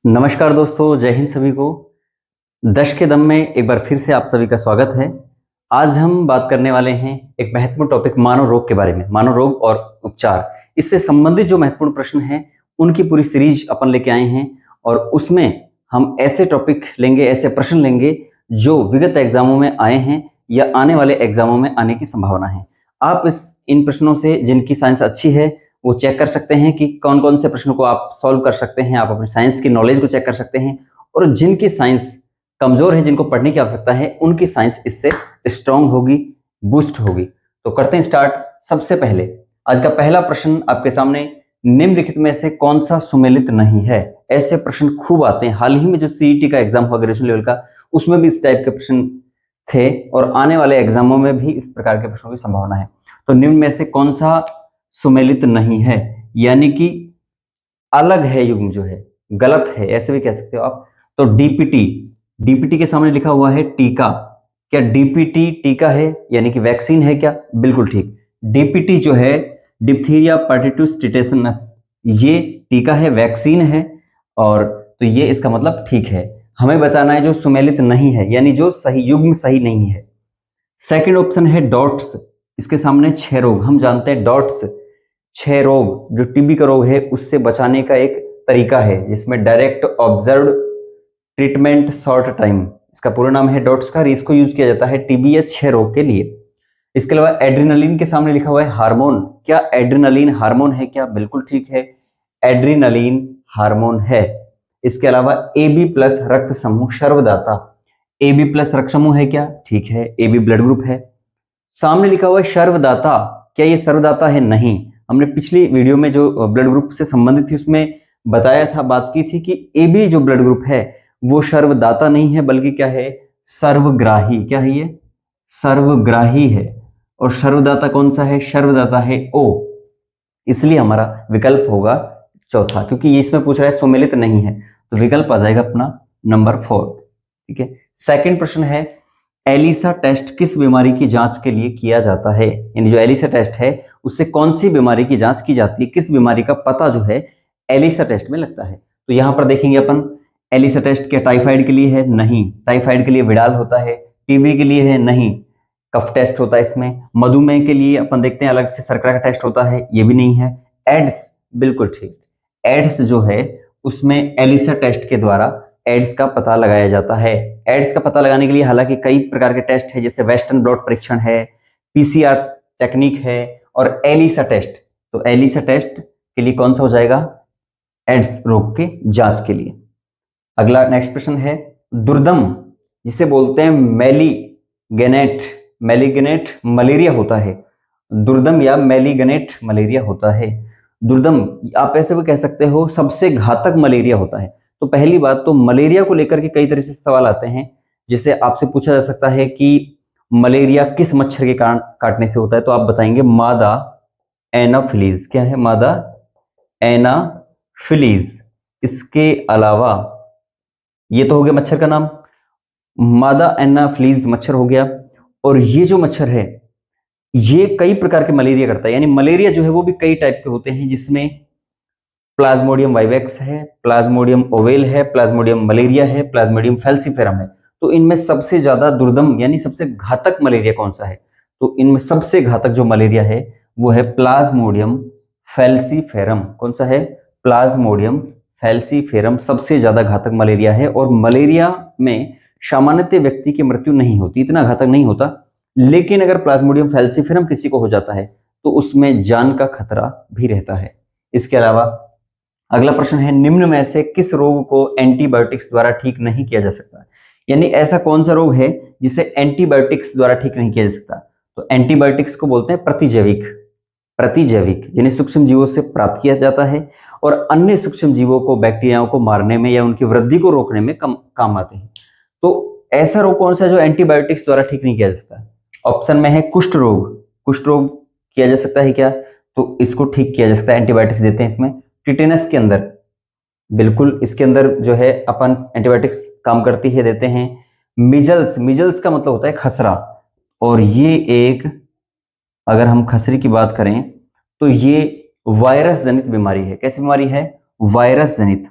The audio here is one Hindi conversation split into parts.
नमस्कार दोस्तों, जय हिंद सभी को। दश के दम में एक बार फिर से आप सभी का स्वागत है। आज हम बात करने वाले हैं एक महत्वपूर्ण टॉपिक मानव रोग के बारे में, मानव रोग और उपचार। इससे संबंधित जो महत्वपूर्ण प्रश्न हैं उनकी पूरी सीरीज अपन लेके आए हैं और उसमें हम ऐसे टॉपिक लेंगे, ऐसे प्रश्न लेंगे जो विगत एग्जामों में आए हैं या आने वाले एग्जामों में आने की संभावना है। आप इन प्रश्नों से जिनकी साइंस अच्छी है वो चेक कर सकते हैं कि कौन कौन से प्रश्नों को आप सॉल्व कर सकते हैं, आप अपनी साइंस की नॉलेज को चेक कर सकते हैं। और जिनकी साइंस कमजोर है, जिनको पढ़ने की आवश्यकता है, उनकी साइंस इससे स्ट्रांग होगी, बूस्ट होगी। तो करते हैं स्टार्ट। सबसे पहले आज का पहला प्रश्न आपके सामने, निम्नलिखित में से कौन सा सुमेलित नहीं है? ऐसे प्रश्न खूब आते हैं। हाल ही में जो सीईटी का एग्जाम हुआ ग्रेजुएशन लेवल का, उसमें भी इस टाइप के प्रश्न थे और आने वाले एग्जामों में भी इस प्रकार के प्रश्नों की संभावना है। तो निम्न में से कौन सा सुमेलित नहीं है, यानी कि अलग है, युग्म जो है गलत है, ऐसे भी कह सकते हो आप। तो डीपीटी, डीपीटी के सामने लिखा हुआ है टीका। क्या डीपीटी टीका है, यानी कि वैक्सीन है क्या? बिल्कुल ठीक। डीपीटी जो है डिप्थीरिया पर्टिटस टिटेनस, ये टीका है, वैक्सीन है। और तो ये इसका मतलब ठीक है। हमें बताना है जो सुमेलित नहीं है, यानी जो सही युग्म सही नहीं है। सेकंड ऑप्शन है डॉट्स। इसके सामने क्षय रोग, हम जानते हैं डॉट्स क्षय रोग जो टीबी का रोग है उससे बचाने का एक तरीका है, जिसमें direct observe treatment short time, इसका पूरा नाम है डॉट्स का। इसको यूज किया जाता है टीबी या क्षय रोग के लिए। इसके अलावा एड्रेनलिन के सामने लिखा हुआ है हार्मोन। क्या एड्रेनलिन हार्मोन है क्या? बिल्कुल ठीक है, एड्रेनलिन हार्मोन है। इसके अलावा AB प्लस रक्त समूह सर्वदाता, AB प्लस रक्त समूह है क्या? ठीक है, AB ब्लड ग्रुप है। सामने लिखा हुआ है सर्वदाता, क्या ये सर्वदाता है? नहीं। हमने पिछली वीडियो में जो ब्लड ग्रुप से संबंधित थी उसमें बताया था, बात की थी कि AB जो ब्लड ग्रुप है वो सर्वदाता नहीं है, बल्कि क्या है? सर्वग्राही। क्या है ये? सर्वग्राही है। और सर्वदाता कौन सा है? सर्वदाता है O। इसलिए हमारा विकल्प होगा चौथा, क्योंकि ये इसमें पूछ रहा है सुमेलित नहीं है, तो विकल्प आ जाएगा अपना नंबर 4। ठीक है। सेकंड प्रश्न है, एलिसा टेस्ट किस बीमारी की जांच के लिए किया जाता है? यानी जो एलिसा टेस्ट है उससे कौन सी बीमारी की जांच की जाती है, किस बीमारी का पता जो है एलिसा टेस्ट में लगता है? तो यहां पर देखेंगे अपन, एलिसा टेस्ट क्या टाइफाइड के लिए है? नहीं। टाइफाइड के लिए विडाल होता है। टीबी के लिए है? नहीं। कफ टेस्ट होता है इसमें। मधुमेह के लिए अपन देखते हैं अलग से शर्करा का टेस्ट होता है, ये भी नहीं है। एड्स, बिल्कुल ठीक। एड्स जो है उसमें एलिसा टेस्ट के द्वारा एड्स का पता लगाया जाता है। एड्स का पता लगाने के लिए हालांकि कई प्रकार के टेस्ट है, जैसे वेस्टर्न ब्लॉट परीक्षण है, पीसीआर टेक्निक है और एलिसा टेस्ट। तो एलिसा टेस्ट के लिए कौन सा हो जाएगा? एड्स रोग के जांच के लिए। अगला नेक्स्ट प्रश्न है, दुर्दम जिसे बोलते हैं मेलीगेनेट, मेलीगेनेट मलेरिया होता है। दुर्दम या मेलीगेनेट मलेरिया होता है। दुर्दम आप ऐसे भी कह सकते हो सबसे घातक मलेरिया होता है। तो पहली बात तो मलेरिया को लेकर के कई तरह से सवाल आते हैं, जिसे आपसे पूछा जा सकता है कि मलेरिया किस मच्छर के कारण काटने से होता है, तो आप बताएंगे मादा एनाफिलीज। क्या है? मादा एनाफिलीज। इसके अलावा ये तो हो गया मच्छर का नाम, मादा एनाफिलीज मच्छर हो गया। और ये जो मच्छर है ये कई प्रकार के मलेरिया करता है, यानी मलेरिया जो है वो भी कई टाइप के होते हैं, जिसमें प्लाज्मोडियम वाइवेक्स है, प्लाज्मोडियम ओवेल है, प्लाज्मोडियम मलेरिया है, प्लाज्मोडियम फैल्सीफेरम है। तो इनमें सबसे ज्यादा दुर्दम यानी सबसे घातक मलेरिया कौन सा है? तो इनमें सबसे घातक जो मलेरिया है वो है प्लाज्मोडियम फैल्सीफेरम। कौन सा है? प्लाज्मोडियम फैल्सीफेरम सबसे ज्यादा घातक मलेरिया है। और मलेरिया में सामान्यतः व्यक्ति की मृत्यु नहीं होती, इतना घातक नहीं होता, लेकिन अगर प्लाज्मोडियम फैल्सीफेरम किसी को हो जाता है तो उसमें जान का खतरा भी रहता है। इसके अलावा अगला प्रश्न है, निम्न में से किस रोग को एंटीबायोटिक्स द्वारा ठीक नहीं किया जा सकता? यानी ऐसा कौन सा रोग है जिसे एंटीबायोटिक्स द्वारा ठीक नहीं किया जा सकता? तो एंटीबायोटिक्स को बोलते हैं प्रतिजैविक, प्रतिजैविक जिन्हें सूक्ष्म जीवों से प्राप्त किया जाता है और अन्य सूक्ष्म जीवों को, बैक्टीरियाओं को मारने में या उनकी वृद्धि को रोकने में काम आते हैं। तो ऐसा रोग कौन सा है जो एंटीबायोटिक्स द्वारा ठीक नहीं किया जा सकता? ऑप्शन में है कुष्ठ रोग। कुष्ठ रोग किया जा सकता है क्या? तो इसको ठीक किया जा सकता है, एंटीबायोटिक्स देते हैं इसमें। टिटेनस के अंदर, बिल्कुल इसके अंदर जो है अपन एंटीबायोटिक्स काम करती है, देते हैं। मिजल्स, मिजल्स का मतलब होता है खसरा, और ये एक अगर हम खसरी की बात करें तो ये वायरस जनित बीमारी है। कैसी बीमारी है? वायरस जनित,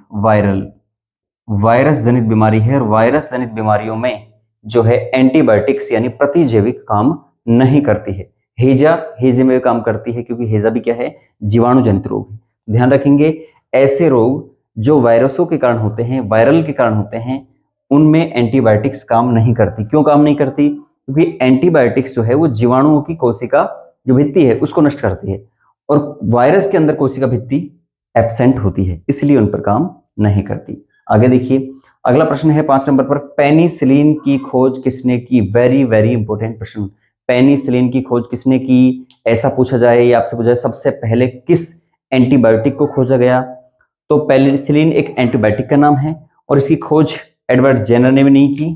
वायरस जनित बीमारी है। और वायरस जनित बीमारियों में जो है एंटीबायोटिक्स यानी प्रतिजैविक काम नहीं करती है। हेजे में काम करती है, क्योंकि हेजा भी क्या है? जीवाणु जनित रोग है। ध्यान रखेंगे, ऐसे रोग जो वायरसों के कारण होते हैं, वायरल के कारण होते हैं, उनमें एंटीबायोटिक्स काम नहीं करती। क्यों काम नहीं करती? क्योंकि एंटीबायोटिक्स जो है वो जीवाणुओं की कोशिका जो भित्ति है उसको नष्ट करती है, और वायरस के अंदर कोशिका भित्ति एब्सेंट होती है, इसलिए उन पर काम नहीं करती। आगे देखिए, अगला प्रश्न है 5 नंबर पर, पेनिसिलिन की खोज किसने की? वेरी वेरी इंपॉर्टेंट प्रश्न। पेनिसिलिन की खोज किसने की, ऐसा पूछा जाए या आपसे पूछा जाए सबसे पहले किस एंटीबायोटिक को खोजा गया, तो पेनिसिलिन एक एंटीबायोटिक का नाम है, और इसकी खोज एडवर्ड जेनर ने भी नहीं की,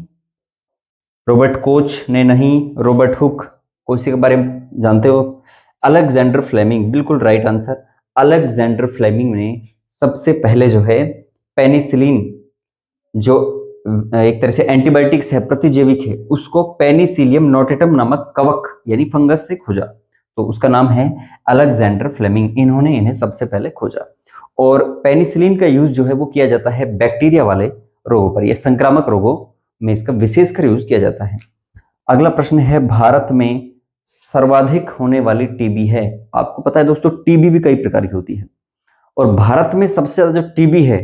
रॉबर्ट कोच ने नहीं, रॉबर्ट हुक को इसी के बारे में जानते हो, अलेक्जेंडर फ्लेमिंग, बिल्कुल राइट आंसर, अलेक्जेंडर फ्लेमिंग ने सबसे पहले जो है पेनिसिलिन, जो एक तरह से एंटीबायोटिक्स है, प्रतिजैविक है, उसको पेनिसिलियम नोटेटम नामक कवक यानी फंगस से खोजा, तो उसका नाम है अलेक्जेंडर फ्लेमिंग। इन्होंने इन्हें सबसे पहले खोजा। और पेनिसिलिन का यूज जो है वो किया जाता है बैक्टीरिया वाले रोगों पर, यह संक्रामक रोगों में इसका विशेषकर यूज किया जाता है। अगला प्रश्न है, भारत में सर्वाधिक होने वाली टीबी है। आपको पता है दोस्तों, टीबी भी कई प्रकार की होती है, और भारत में सबसे ज्यादा जो टीबी है,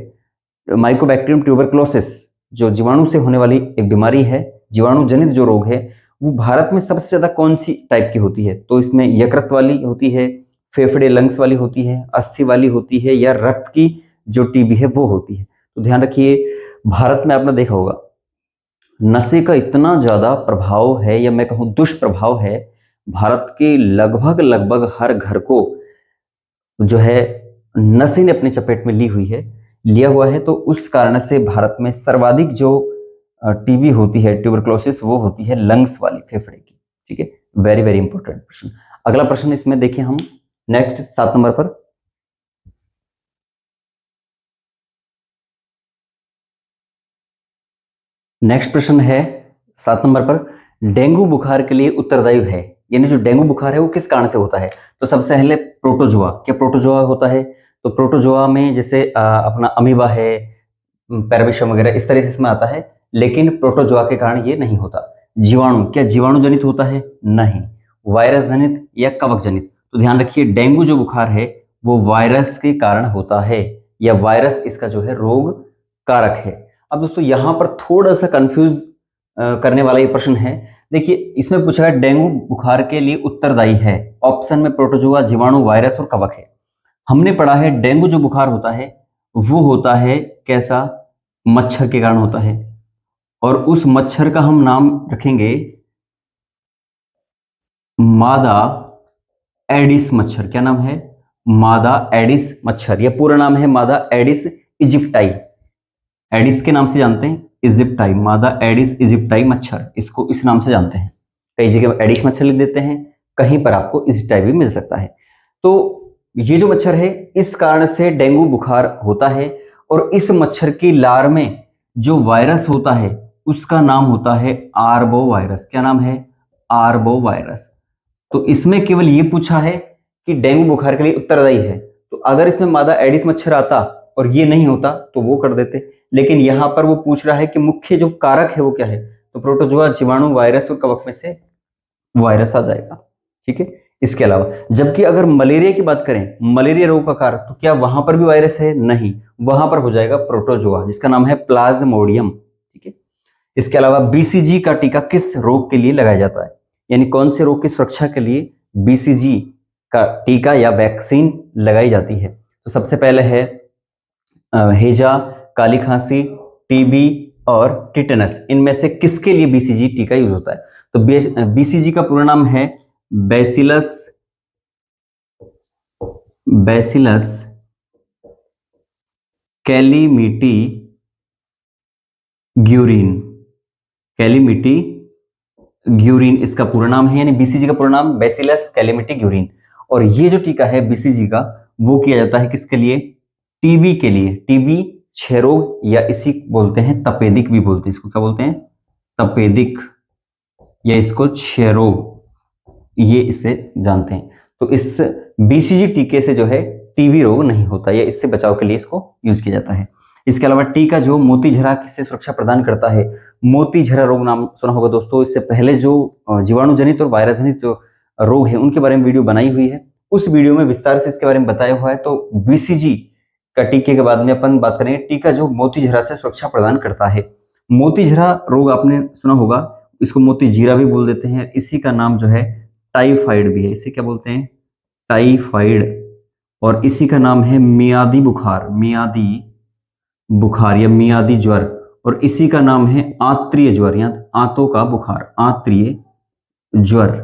माइकोबैक्टीरियम ट्यूबरक्लोसिस, जो जीवाणु से होने वाली एक बीमारी है, जीवाणु जनित जो रोग है, वो भारत में सबसे ज्यादा कौन सी टाइप की होती है? तो इसमें यकृत वाली होती है, फेफड़े लंग्स वाली होती है, अस्थि वाली होती है, या रक्त की जो टीबी है वो होती है। तो ध्यान रखिए, भारत में आपने देखा होगा नशे का इतना ज्यादा प्रभाव है, या मैं कहूं दुष्प्रभाव है, भारत के लगभग लगभग हर घर को जो है नशे ने अपनी चपेट में ली हुई है, लिया हुआ है। तो उस कारण से भारत में सर्वाधिक जो टीबी होती है, ट्यूबरक्लोसिस, वो होती है लंग्स वाली, फेफड़े की। ठीक है, वेरी वेरी इंपॉर्टेंट प्रश्न। अगला प्रश्न इसमें देखिए हम, नेक्स्ट 7 नंबर पर, नेक्स्ट प्रश्न है 7 नंबर पर, डेंगू बुखार के लिए उत्तरदायी है, यानी जो डेंगू बुखार है वो किस कारण से होता है? तो सबसे पहले प्रोटोजोआ। क्या प्रोटोजोआ होता है? तो प्रोटोजोआ में जैसे अपना अमीबा है, पैराविशम वगैरह, इस तरह से इसमें आता है, लेकिन प्रोटोजोआ के कारण ये नहीं होता। जीवाणु, क्या जीवाणु जनित होता है? नहीं। वायरस जनित या कवक जनित? तो ध्यान रखिए, डेंगू जो बुखार है वो वायरस के कारण होता है, या वायरस इसका जो है रोग कारक है। अब दोस्तों यहां पर थोड़ा सा कंफ्यूज करने वाला ये प्रश्न है। देखिए, इसमें पूछा है डेंगू बुखार के लिए उत्तरदायी है, ऑप्शन में प्रोटोजोआ, जीवाणु, वायरस और कवक है। हमने पढ़ा है डेंगू जो बुखार होता है वो होता है कैसा? मच्छर के कारण होता है, और उस मच्छर का हम नाम रखेंगे मादा एडिस मच्छर। क्या नाम है? मादा एडिस मच्छर। यह पूरा नाम है मादा एडिस इजिप्टाई, एडिस के नाम से जानते हैं, इजिप्टाई, मादा एडिस इजिप्टाई मच्छर, इसको इस नाम से जानते हैं। कई जगह एडिस मच्छर लिख देते हैं, कहीं पर आपको इजिप्टाई भी मिल सकता है। तो ये जो मच्छर है, इस कारण से डेंगू बुखार होता है, और इस मच्छर की लार में जो वायरस होता है उसका नाम होता है आर्बो वायरस। क्या नाम है? Arbo virus. तो इसमें केवल ये पूछा है कि डेंगू बुखार के लिए उत्तरदायी है, तो अगर इसमें मादा एडिस मच्छर आता और ये नहीं होता तो वो कर देते, लेकिन यहां पर वो पूछ रहा है कि मुख्य जो कारक है वो क्या है, तो प्रोटोजोआ, जीवाणु, वायरस और कवक में से वायरस आ जाएगा। ठीक है, इसके अलावा जबकि अगर मलेरिया की बात करें, मलेरिया रोग का कारक, तो क्या वहां पर भी वायरस है? नहीं, वहां पर हो जाएगा प्रोटोजोआ, जिसका नाम है प्लाज्मोडियम। ठीक है, इसके अलावा बीसीजी का टीका किस रोग के लिए लगाया जाता है, यानी कौन से रोग की सुरक्षा के लिए बीसीजी का टीका या वैक्सीन लगाई जाती है? तो सबसे पहले है हेजा, काली खांसी, टीबी और टिटेनस। इनमें से किसके लिए बीसीजी टीका यूज होता है? तो बीसीजी का पूरा नाम है बैसिलस, बैसिलस कैलीमिटी ग्यूरिन, कैलीमिटी ग्यूरिन इसका पूरा नाम है, यानी बीसीजी का पूरा नाम बैसिलस कैलीमिटी ग्यूरिन। और ये जो टीका है बीसीजी का, वो किया जाता है किसके लिए? टीबी के लिए। टीबी क्षय रोग, या इसी बोलते हैं तपेदिक भी बोलते हैं, इसको क्या बोलते हैं? तपेदिक, या इसको क्षय रोग, ये इससे जानते हैं। तो इस बीसीजी टीके से जो है टीबी रोग नहीं होता, या इससे बचाव के लिए इसको यूज किया जाता है। इसके अलावा टीका जो मोतीझरा से सुरक्षा प्रदान करता है, मोतीझरा रोग नाम सुना होगा दोस्तों। इससे पहले जो जीवाणु जनित और वायरस जनित जो रोग है उनके बारे में वीडियो बनाई हुई है, उस वीडियो में विस्तार से इसके बारे में बताया हुआ है। तो बीसीजी का टीके के बाद में अपन बात करेंगे टीका जो मोतीझरा से सुरक्षा प्रदान करता है। मोतीझरा रोग आपने सुना होगा, इसको मोतीझरा भी बोल देते हैं। इसी का नाम जो है टाइफाइड भी है। इसे क्या बोलते हैं? टाइफाइड। और इसी का नाम है मियादी बुखार, मियादी बुखार या मियादी ज्वर। और इसी का नाम है आंत्रीय ज्वर या आंतों का बुखार, आंत्रीय ज्वर।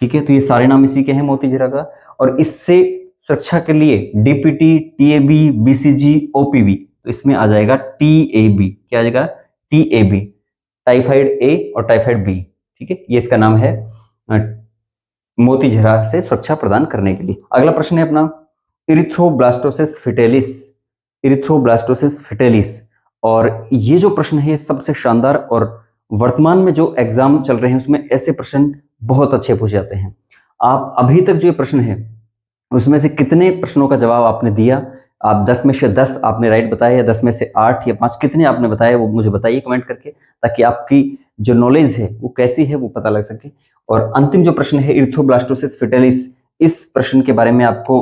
ठीक है, तो ये सारे नाम इसी के हैं मोतीझरा का। और इससे सुरक्षा के लिए डीपीटी, टीएबी, बीसीजी, ओपीवी, तो इसमें आ जाएगा टीएबी। क्या आ जाएगा? टीएबी, टाइफाइड ए और टाइफाइड बी। ठीक है, ये इसका नाम है मोतीझरा से सुरक्षा प्रदान करने के लिए। अगला प्रश्न है अपना इरिथ्रोब्लास्टोसिस फिटेलिस, इरिथ्रोब्लास्टोसिस फिटेलिस। और ये जो प्रश्न है सबसे शानदार, और वर्तमान में जो एग्जाम चल रहे हैं उसमें ऐसे प्रश्न बहुत अच्छे पूछे जाते हैं। आप अभी तक जो ये प्रश्न है उसमें से कितने प्रश्नों का जवाब आपने दिया? आप 10 में से 10 आपने राइट बताया, या 10 में से 8 या 5, कितने आपने बताया वो मुझे बताइए कमेंट करके, ताकि आपकी जो नॉलेज है वो कैसी है वो पता लग सके। और अंतिम जो प्रश्न है इरिथ्रोब्लास्टोसिस फिटेलिस, इस प्रश्न के बारे में आपको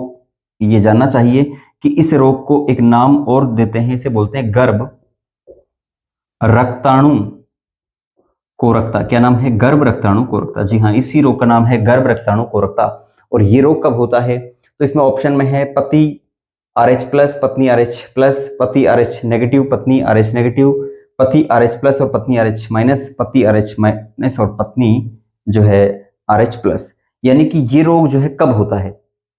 ये जानना चाहिए कि इस रोग को एक नाम और देते हैं, इसे बोलते हैं गर्भ रक्ताणु कोरकता। क्या नाम है? गर्भ रक्ताणु कोरकता। जी हाँ, इसी रोग का नाम है गर्भ रक्ताणु कोरकता। और ये रोग कब होता है? तो इसमें ऑप्शन में है पति RH प्लस, पत्नी RH प्लस, पति RH नेगेटिव, पत्नी RH नेगेटिव, पति RH प्लस और पत्नी RH माइनस, पति RH माइनस और पत्नी जो है RH प्लस। यानी कि ये रोग जो है कब होता है,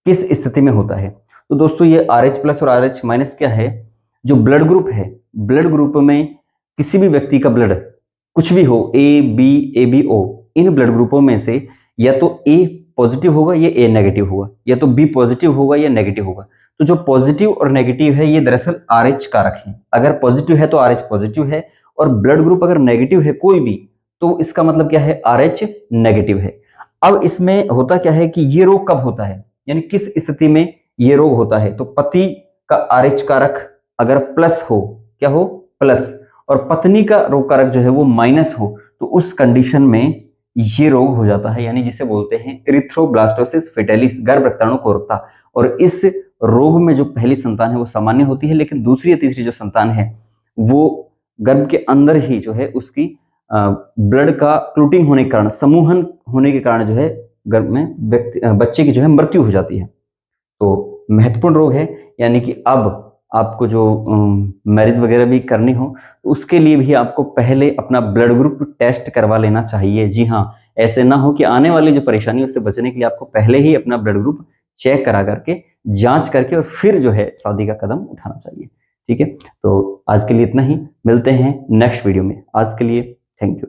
किस स्थिति में होता है? तो दोस्तों ये RH प्लस और RH माइनस क्या है? जो ब्लड ग्रुप है, ब्लड ग्रुप में किसी भी व्यक्ति का ब्लड कुछ भी हो, A B A B O, इन ब्लड ग्रुपों में से या तो ए पॉजिटिव होगा या ए नेगेटिव होगा, या तो बी पॉजिटिव होगा या नेगेटिव होगा। तो जो पॉजिटिव और नेगेटिव है ये दरअसल RH कारक है। अगर पॉजिटिव है तो RH पॉजिटिव है, और ब्लड ग्रुप अगर नेगेटिव है कोई भी, तो इसका मतलब क्या है? RH नेगेटिव है। अब इसमें होता क्या है कि ये रोग कब होता है, यानी किस स्थिति में ये रोग होता है? तो पति का RH कारक अगर प्लस हो, क्या हो? प्लस, और पत्नी का रोग कारक जो है वो माइनस हो, तो उस कंडीशन में ये रोग हो जाता है, यानी जिसे बोलते हैं इरिथ्रोब्लास्टोसिस फिटेलिस, गर्भ रक्ताणु कोरकता। और इस रोग में जो पहली संतान है वो सामान्य होती है, लेकिन दूसरी या तीसरी जो संतान है वो गर्भ के अंदर ही जो है उसकी ब्लड का क्लूटिंग होने के कारण, समूहन होने के कारण जो है गर्भ में बच्चे की जो है मृत्यु हो जाती है। तो महत्वपूर्ण रोग है, यानी कि अब आपको जो मैरिज वगैरह भी करनी हो तो उसके लिए भी आपको पहले अपना ब्लड ग्रुप टेस्ट करवा लेना चाहिए। जी हाँ, ऐसे ना हो कि आने वाली जो परेशानी है उससे बचने के लिए आपको पहले ही अपना ब्लड ग्रुप चेक करा करके, जांच करके, और फिर जो है शादी का कदम उठाना चाहिए। ठीक है, तो आज के लिए इतना ही, मिलते हैं नेक्स्ट वीडियो में। आज के लिए थैंक यू।